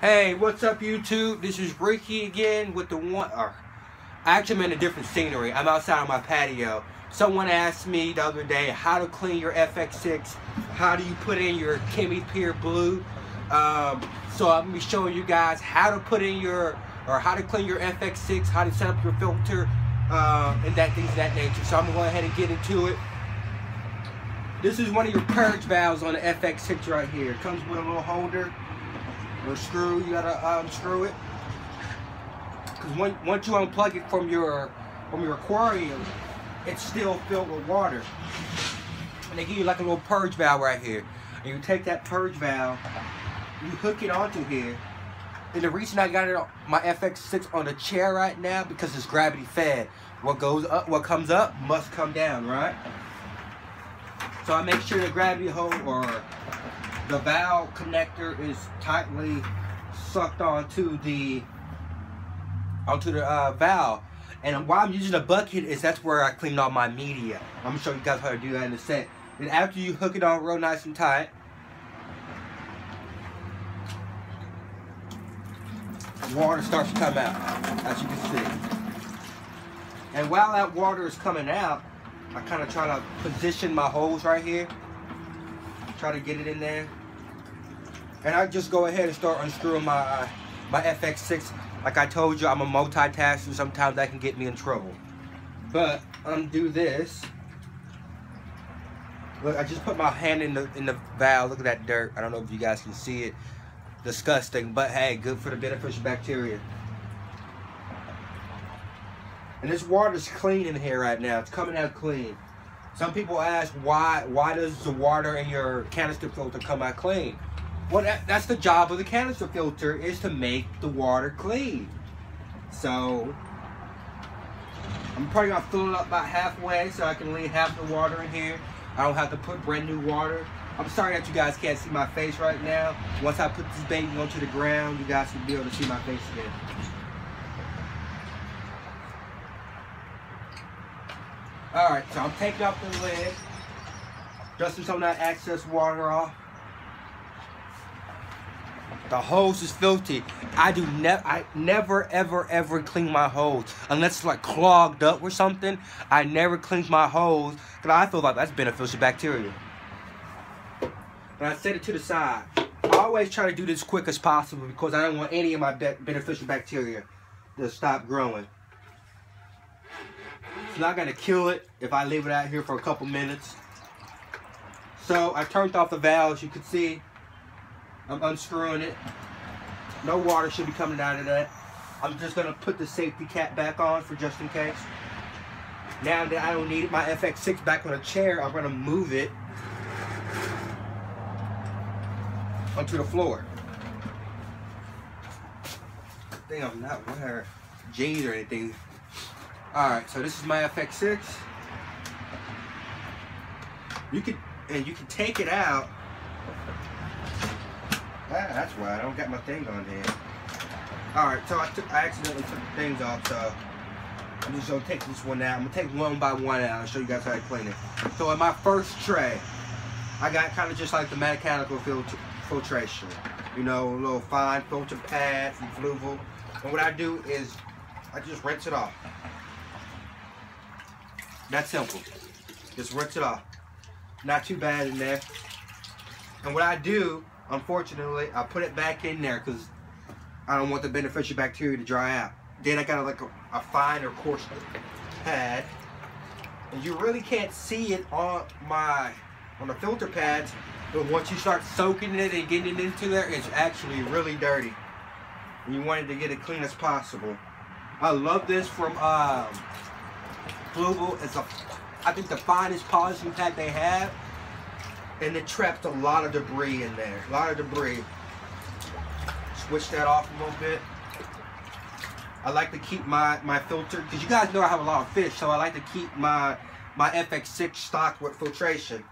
Hey, what's up YouTube? This is Ricky again with the one, actually I'm in a different scenery. I'm outside on my patio. Someone asked me the other day how to clean your FX6. How do you put in your Chemi Pure Blue? So I'm going to be showing you guys how to put in how to clean your FX6, how to set up your filter, and things of that nature. So I'm going to go ahead and get into it. This is one of your purge valves on the FX6 right here. It comes with a little holder. Or screw, you gotta unscrew it, because once you unplug it from your aquarium, it's still filled with water. And they give you like a little purge valve right here, and you take that purge valve, you hook it onto here. And the reason I got it on my FX6 on the chair right now, because it's gravity fed. What goes up, what comes up must come down, right? So I make sure the gravity hose or the valve connector is tightly sucked onto the valve. And why I'm using a bucket is that's where I clean all my media. I'm gonna show you guys how to do that in a sec. And after you hook it on real nice and tight, water starts to come out, as you can see. And while that water is coming out, I kind of try to position my hose right here. Try to get it in there. And I just go ahead and start unscrewing my FX6. Like I told you, I'm a multitasker. Sometimes that can get me in trouble. But undo this. Look, I just put my hand in the valve. Look at that dirt. I don't know if you guys can see it. Disgusting, but hey, good for the beneficial bacteria. And this water's clean in here right now. It's coming out clean. Some people ask why does the water in your canister filter come out clean? Well, that's the job of the canister filter, is to make the water clean. So I'm probably gonna fill it up about halfway so I can leave half the water in here. I don't have to put brand new water. I'm sorry that you guys can't see my face right now. Once I put this baby onto the ground, you guys will be able to see my face again. Alright, so I'm taking off the lid, dusting some of that excess water off. The hose is filthy. I never ever clean my hose unless it's like clogged up or something. I never clean my hose because I feel like that's beneficial bacteria. And I set it to the side. I always try to do this quick as possible because I don't want any of my beneficial bacteria to stop growing. It's not gonna kill it if I leave it out here for a couple minutes. So I turned off the valve, as you can see. I'm unscrewing it. No water should be coming out of that. I'm just gonna put the safety cap back on for just in case. Now that I don't need my FX6 back on a chair, I'm gonna move it onto the floor. I think I'm not wearing jeans or anything. Alright, so this is my FX6. You can take it out. That's why I don't got my thing on here. Alright, so I accidentally took the things off, so I'm just gonna take this one out. I'm gonna take one by one out and show you guys how to clean it. So in my first tray, I got kind of just like the mechanical filtration. You know, a little fine filter pad from Fluval. And what I do is I just rinse it off. That's simple. Just rinse it off. Not too bad in there. And what I do, unfortunately, I put it back in there because I don't want the beneficial bacteria to dry out. Then I got like a fine or coarse pad. And you really can't see it on the filter pads, but once you start soaking it and getting it into there, it's actually really dirty. And you want it to get it clean as possible. I love this from Fluval. It's I think the finest polishing pad they have. And it traps a lot of debris in there. A lot of debris. Switch that off a little bit. I like to keep my filter, because you guys know I have a lot of fish, so I like to keep my FX6 stocked with filtration.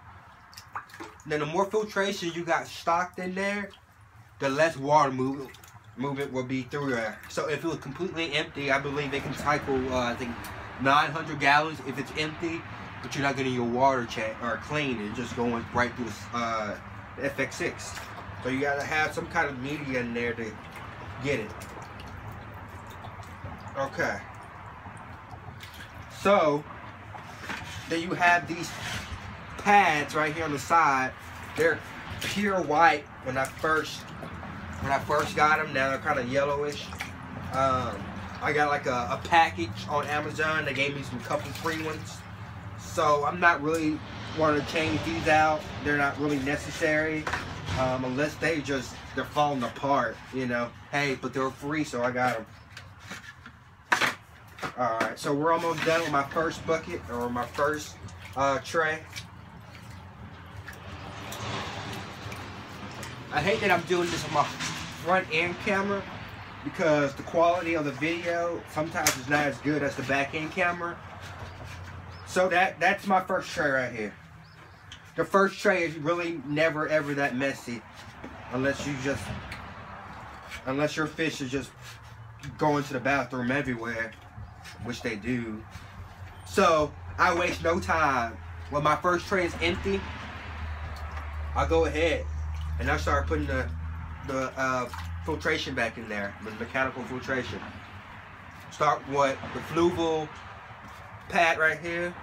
Then the more filtration you got stocked in there, the less water movement will be through there. So if it was completely empty, I believe they can cycle I think 900 gallons if it's empty. But you're not getting your water clean. It's just going right through the FX6. So you gotta have some kind of media in there to get it. Okay. So then you have these pads right here on the side. They're pure white when I first got them. Now they're kind of yellowish. I got like a package on Amazon. They gave me some couple free ones. So I'm not really wanting to change these out. They're not really necessary. Unless they're falling apart, you know. Hey, but they're free, so I got them. Alright, so we're almost done with my first bucket, or my first tray. I hate that I'm doing this on my front end camera because the quality of the video sometimes is not as good as the back end camera. So that's my first tray right here. The first tray is really never ever that messy unless your fish is just going to the bathroom everywhere, which they do. So I waste no time. When my first tray is empty, I go ahead and I start putting the filtration back in there, the mechanical filtration. Start with the fluval pad right here.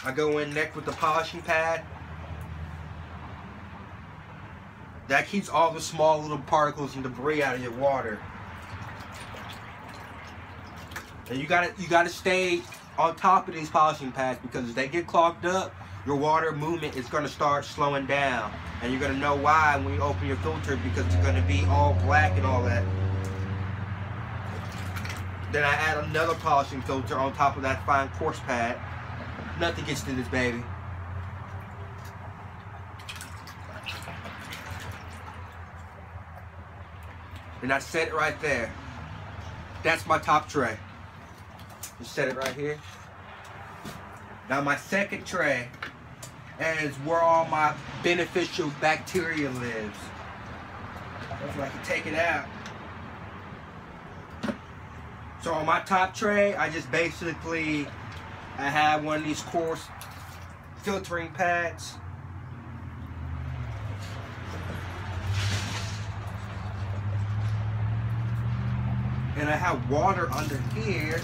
I go in next with the polishing pad. That keeps all the small little particles and debris out of your water. And you gotta stay on top of these polishing pads because if they get clogged up, your water movement is gonna start slowing down. And you're gonna know why when you open your filter, because it's gonna be all black and all that. Then I add another polishing filter on top of that fine coarse pad. Nothing gets to this baby. And I set it right there. That's my top tray. Just set it right here. Now my second tray is where all my beneficial bacteria lives. That's where I can take it out. So on my top tray, I just basically, I have one of these coarse filtering pads. And I have water under here.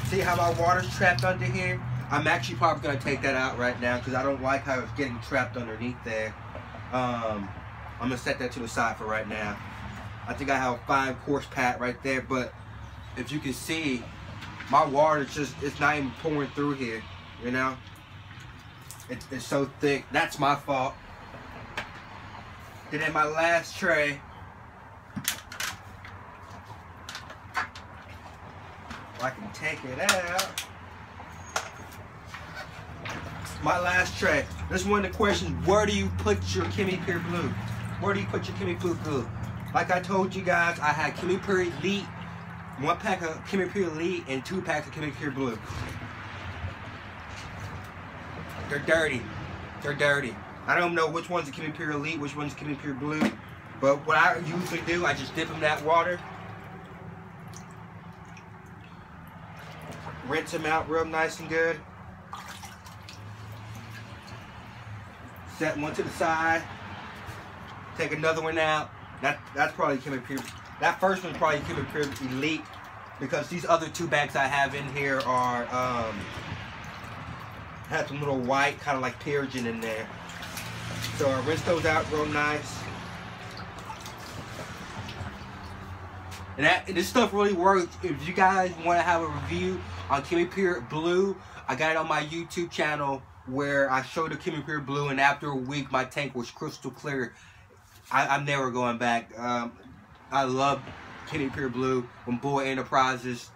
See how my water's trapped under here? I'm actually probably gonna take that out right now because I don't like how it's getting trapped underneath there. I'm gonna set that to the side for right now. I think I have a fine coarse pad right there, but if you can see, my water it's not even pouring through here, you know? It's so thick. That's my fault. Then in my last tray, I can take it out. My last tray. This is one of the questions. Where do you put your Chemi Pure Blue? Where do you put your Chemi Pure Blue? Like I told you guys, I had Chemi Pure Elite, 1 pack of Chemi Pure Elite and 2 packs of Chemi Pure Blue. They're dirty. They're dirty. I don't know which one's the Chemi Pure Elite, which one's Chemi Pure Blue. But what I usually do, I just dip them in that water. Rinse them out real nice and good. Set one to the side. Take another one out. That's probably Chemi Pure. That first one's probably Chemi Pure Elite because these other 2 bags I have in here are have some little white kind of like Purigen in there. So I rinse those out real nice. And this stuff really works. If you guys want to have a review on Chemi Pure Blue, I got it on my YouTube channel where I showed the Chemi Pure Blue, and after a week my tank was crystal clear. I'm never going back. I love Chemi Pure Blue from Boy Enterprises.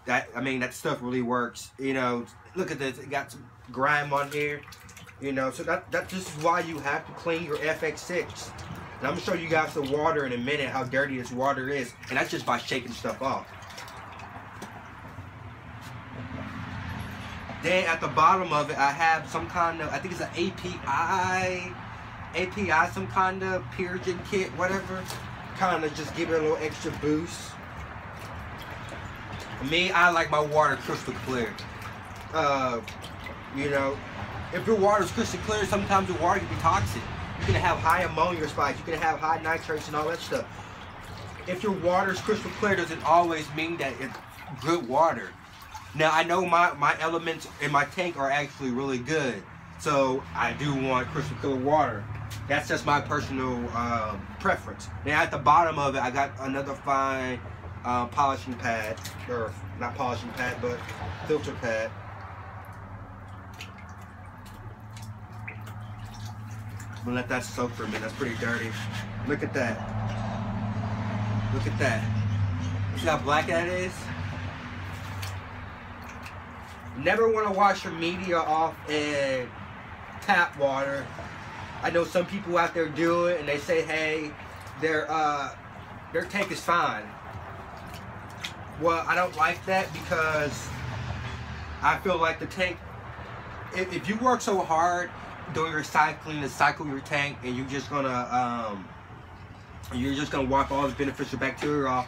That stuff really works. You know, look at this. It got some grime on here. You know, so that just is why you have to clean your FX6. And I'm gonna show you guys the water in a minute, how dirty this water is, and that's just by shaking stuff off. Then at the bottom of it, I have some kind of, I think it's an API, some kind of Purigen kit, whatever. Kind of just give it a little extra boost. Me, I like my water crystal clear. You know, if your water is crystal clear, sometimes the water can be toxic. You can have high ammonia spikes. You can have high nitrates and all that stuff. If your water is crystal clear, doesn't always mean that it's good water. Now, I know my elements in my tank are actually really good, so I do want crystal clear water. That's just my personal preference. Now, at the bottom of it, I got another fine polishing pad, or not polishing pad, but filter pad. I'm gonna let that soak for a minute. That's pretty dirty. Look at that. Look at that. See how black that is? Never want to wash your media off in tap water. I know some people out there do it and they say, hey, their tank is fine. Well, I don't like that because I feel like the tank, if you work so hard doing your cycling to cycle your tank and you're just gonna wipe all the beneficial bacteria off,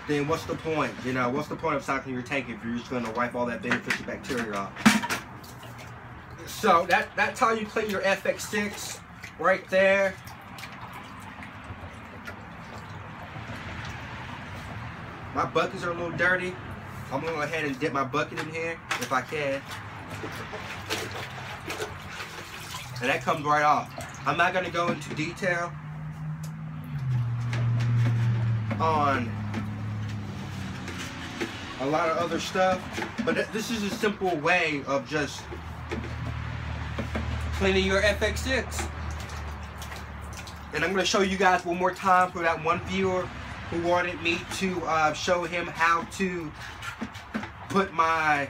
then what's the point? You know, what's the point of cycling your tank if you're just gonna wipe all that beneficial bacteria off? So that's how you clean your FX6 right there. My buckets are a little dirty. I'm gonna go ahead and dip my bucket in here if I can. And that comes right off. I'm not gonna go into detail on a lot of other stuff, but this is a simple way of just cleaning your FX6. And I'm going to show you guys one more time for that one viewer who wanted me to show him how to put my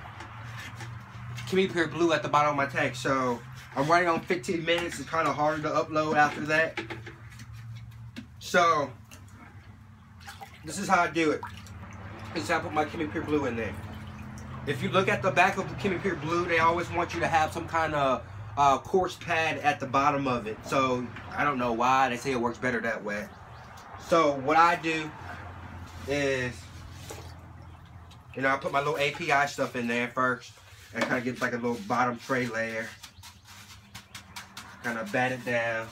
Chemi Pure Blue at the bottom of my tank. So I'm running on 15 minutes. It's kind of harder to upload after that. So this is how I do it. This is how I put my Chemi Pure Blue in there. If you look at the back of the Chemi Pure Blue, they always want you to have some kind of coarse pad at the bottom of it. So I don't know why. They say it works better that way. So what I do is, you know, I put my little API stuff in there first and kind of get like a little bottom tray layer. Kind of bat it down.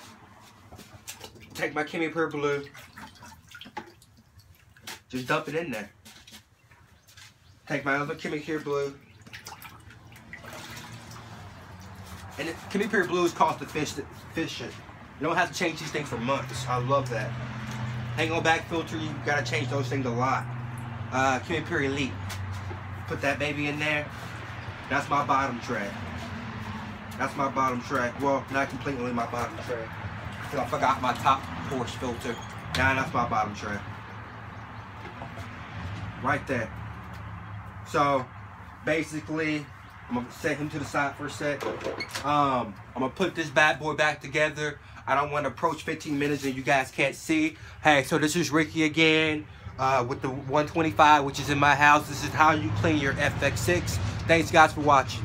Take my Chemi Pure Blue. Just dump it in there. Take my other Chemi Pure Blue. And Chemi Pure Blue is cost efficient. You don't have to change these things for months. I love that. Hang on back filter, you gotta change those things a lot. Chemi Pure Elite. Put that baby in there. That's my bottom tray. That's my bottom tray. Well, not completely my bottom tray, because I forgot my top course filter. Now that's my bottom tray. Right there. So basically, I'm gonna set him to the side for a sec. I'm gonna put this bad boy back together. I don't want to approach 15 minutes and you guys can't see. Hey, so this is Ricky again with the 125, which is in my house. This is how you clean your FX6. Thanks guys for watching.